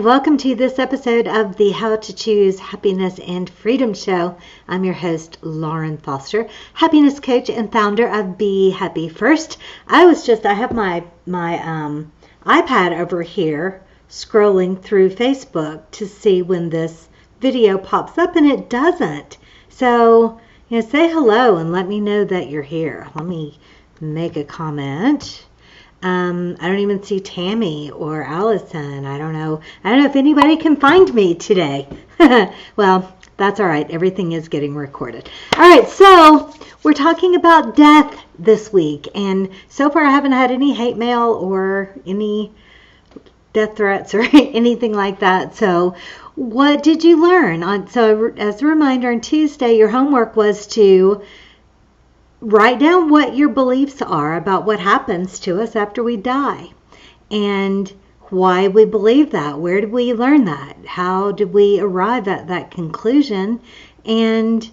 welcome to this episode of the How to Choose Happiness and Freedom Show. I'm your host, Lauren Foster, happiness coach and founder of Be Happy First. I have my iPad over here scrolling through Facebook to see when this video pops up, and it doesn't. So, say hello and let me know that you're here. Let me make a comment. I don't even see Tammy or Allison. I don't know if anybody can find me today. Well, that's all right. Everything is getting recorded. All right, so we're talking about death this week. And so far I haven't had any hate mail or any death threats or anything like that. So what did you learn? So as a reminder, on Tuesday, your homework was to write down what your beliefs are about what happens to us after we die and why we believe that. Where did we learn that? How did we arrive at that conclusion? And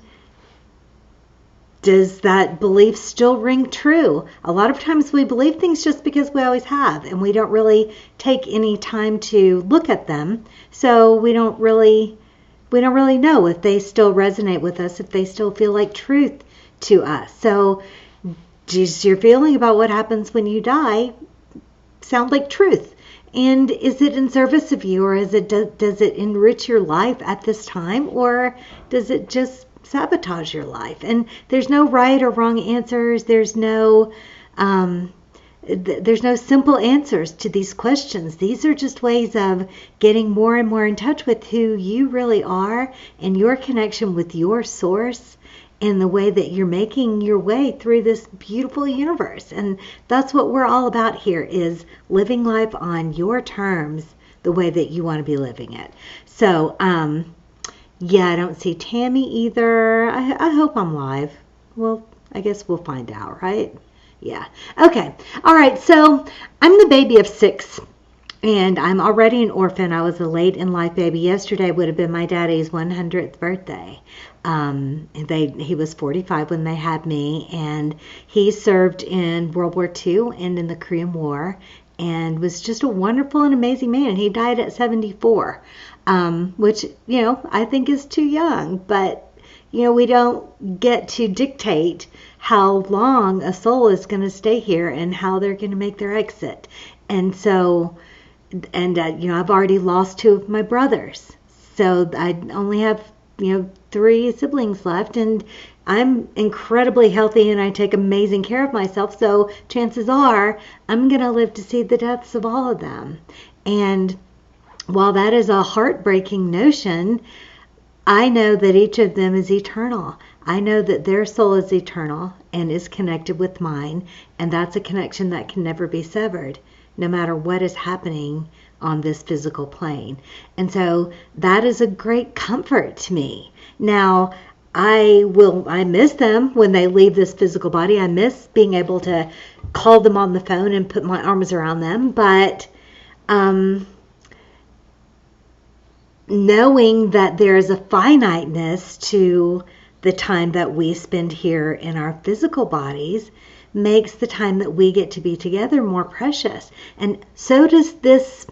does that belief still ring true? A lot of times we believe things just because we always have, and we don't really take any time to look at them. So we don't really know if they still resonate with us, if they still feel like truth to us. So does your feeling about what happens when you die sound like truth? And is it in service of you, or does it enrich your life at this time, or does it just sabotage your life? And there's no right or wrong answers. There's no simple answers to these questions. These are just ways of getting more and more in touch with who you really are and your connection with your source, and the way that you're making your way through this beautiful universe. And that's what we're all about here, is living life on your terms, the way that you want to be living it. So, I don't see Tammy either. I hope I'm live. Well, I guess we'll find out, right? Yeah. Okay. All right. So I'm the baby of 6. And I'm already an orphan. I was a late in life baby. Yesterday would have been my daddy's 100th birthday. He was 45 when they had me, and he served in World War II and in the Korean War, and was just a wonderful and amazing man. He died at 74, which, I think is too young, but, we don't get to dictate how long a soul is going to stay here and how they're going to make their exit. And so, I've already lost 2 of my brothers. So I only have, 3 siblings left, and I'm incredibly healthy and I take amazing care of myself. So chances are I'm going to live to see the deaths of all of them. And while that is a heartbreaking notion, I know that each of them is eternal. I know that their soul is eternal and is connected with mine. And that's a connection that can never be severed, no matter what is happening on this physical plane. And so that is a great comfort to me. Now, I miss them when they leave this physical body. I miss being able to call them on the phone and put my arms around them. But knowing that there is a finiteness to the time that we spend here in our physical bodies makes the time that we get to be together more precious. And so does this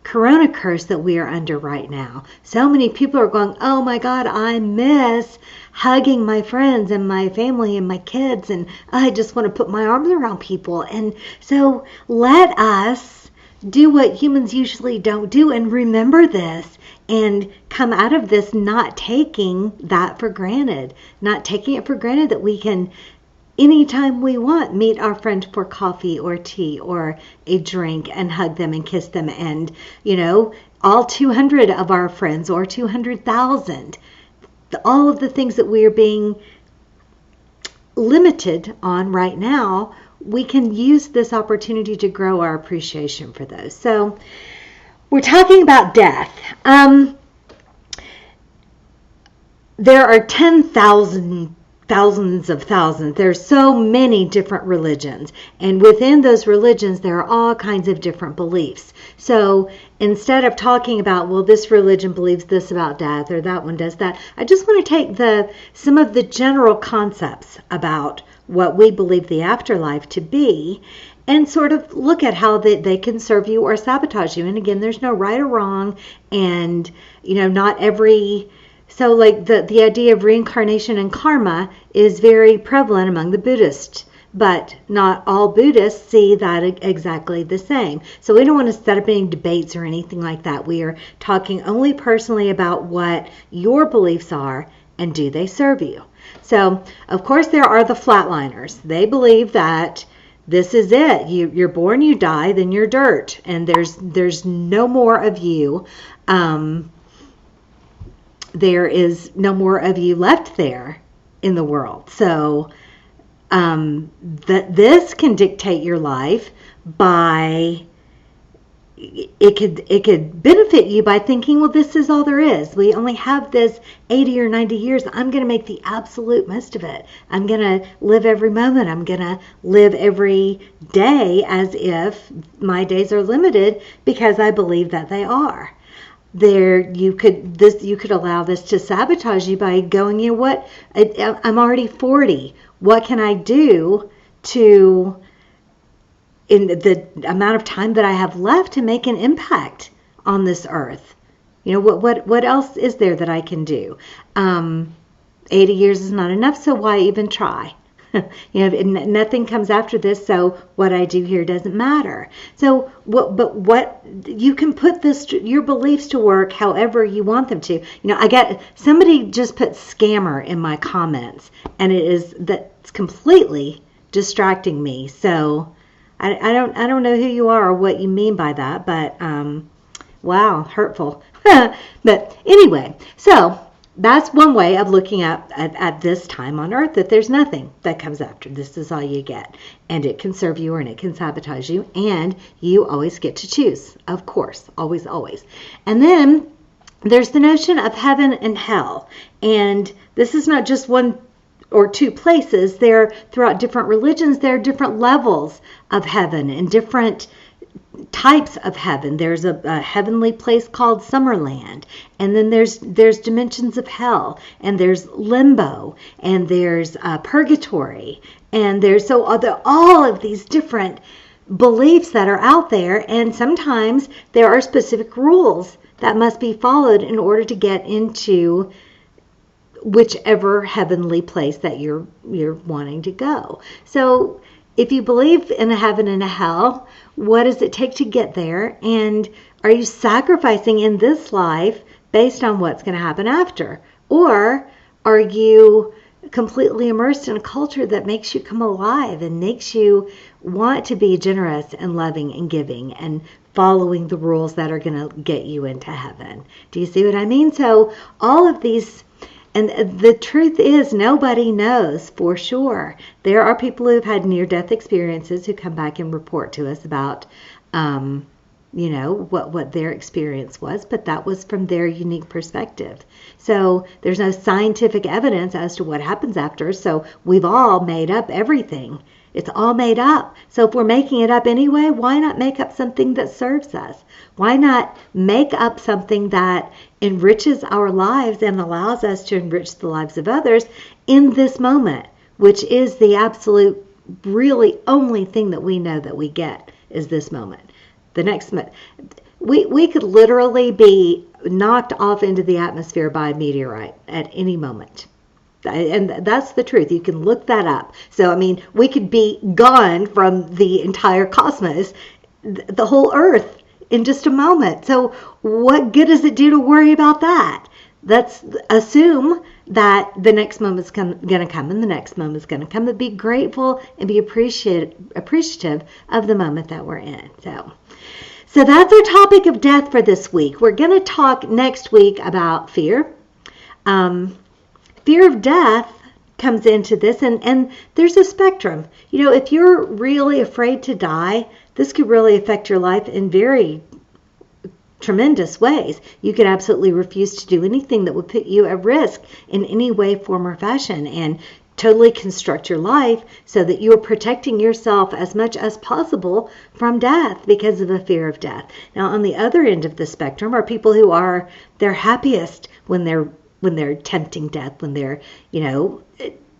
corona curse that we are under right now. So many people are going, oh my God, I miss hugging my friends and my family and my kids, and I just want to put my arms around people. And so let us do what humans usually don't do and remember this and come out of this not taking that for granted, not taking it for granted that we can anytime we want, meet our friend for coffee or tea or a drink and hug them and kiss them. And, all 200 of our friends or 200,000, all of the things that we are being limited on right now, we can use this opportunity to grow our appreciation for those. So we're talking about death. There are thousands of thousands. There's so many different religions. And within those religions, there are all kinds of different beliefs. So instead of talking about, well, this religion believes this about death or that one does that, I just want to take some of the general concepts about what we believe the afterlife to be and sort of look at how they can serve you or sabotage you. And again, there's no right or wrong, and not every. So like the idea of reincarnation and karma is very prevalent among the Buddhists, but not all Buddhists see that exactly the same. So we don't want to set up any debates or anything like that. We are talking only personally about what your beliefs are and do they serve you. So of course there are the flatliners. They believe that this is it. You're born, you die, then you're dirt, and there's no more of you. There is no more of you left there in the world. So that this can dictate your life by it could benefit you by thinking, well, this is all there is. We only have this 80 or 90 years. I'm going to make the absolute most of it. I'm going to live every moment. I'm going to live every day as if my days are limited, because I believe that they are. You could allow this to sabotage you by going, what, I'm already 40. What can I do to, in the amount of time that I have left, to make an impact on this earth? What else is there that I can do? 80 years is not enough, so why even try? Nothing comes after this, so what I do here doesn't matter. So what you can put your beliefs to work however you want them to. I got somebody just put scammer in my comments, and that's completely distracting me. So I don't know who you are or what you mean by that, but wow, hurtful. But anyway, so that's one way of looking at this time on earth, that there's nothing that comes after. This is all you get. And it can serve you or it can sabotage you. And you always get to choose, of course. Always, always. And then there's the notion of heaven and hell. And this is not just one or two places. They're throughout different religions. There are different levels of heaven and different types of heaven. There's a heavenly place called Summerland, and then there's dimensions of hell, and there's limbo, and there's purgatory, and there's all of these different beliefs that are out there, and sometimes there are specific rules that must be followed in order to get into whichever heavenly place that you're wanting to go. So if you believe in a heaven and a hell, what does it take to get there? And are you sacrificing in this life based on what's going to happen after? Or are you completely immersed in a culture that makes you come alive and makes you want to be generous and loving and giving and following the rules that are going to get you into heaven? Do you see what I mean? So all of these. And the truth is, nobody knows for sure. There are people who've had near-death experiences who come back and report to us about, what their experience was, but that was from their unique perspective. So there's no scientific evidence as to what happens after, so we've all made up everything. It's all made up. So if we're making it up anyway, why not make up something that serves us? Why not make up something that enriches our lives and allows us to enrich the lives of others in this moment, which is the absolute, really only thing that we know that we get is this moment. The next moment, we could literally be knocked off into the atmosphere by a meteorite at any moment. And that's the truth. You can look that up. So, we could be gone from the entire cosmos, the whole earth, in just a moment. So what good does it do to worry about that? Let's assume that the next moment's going to come and the next moment's going to come, and be grateful and be appreciative of the moment that we're in. So that's our topic of death for this week. We're going to talk next week about fear. Fear of death comes into this, and there's a spectrum. If you're really afraid to die, this could really affect your life in very tremendous ways. You could absolutely refuse to do anything that would put you at risk in any way, form, or fashion, and totally construct your life so that you're protecting yourself as much as possible from death because of a fear of death. Now, on the other end of the spectrum are people who are their happiest when they're tempting death, when they're,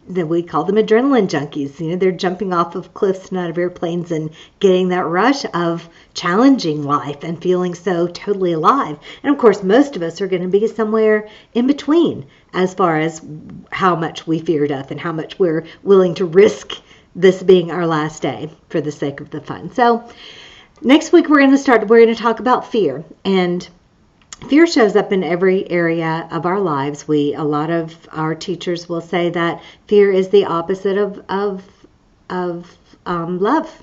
that we call them adrenaline junkies. You know, they're jumping off of cliffs and out of airplanes and getting that rush of challenging life and feeling so totally alive. And of course, most of us are going to be somewhere in between as far as how much we fear death and how much we're willing to risk this being our last day for the sake of the fun. So next week we're going to talk about fear. And fear shows up in every area of our lives. A lot of our teachers will say that fear is the opposite of love.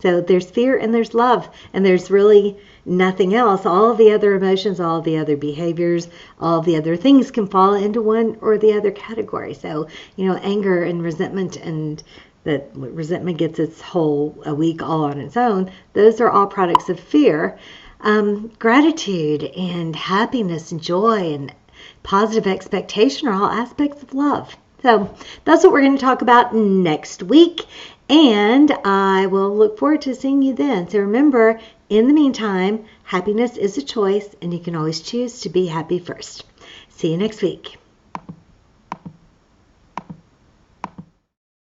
So there's fear and there's love, and there's really nothing else. All of the other emotions, all of the other behaviors, all of the other things can fall into one or the other category. So, anger and resentment, and that resentment gets a week all on its own. Those are all products of fear. Gratitude and happiness and joy and positive expectation are all aspects of love. So that's what we're going to talk about next week, and I will look forward to seeing you then. So remember, in the meantime, happiness is a choice, and you can always choose to be happy first. See you next week.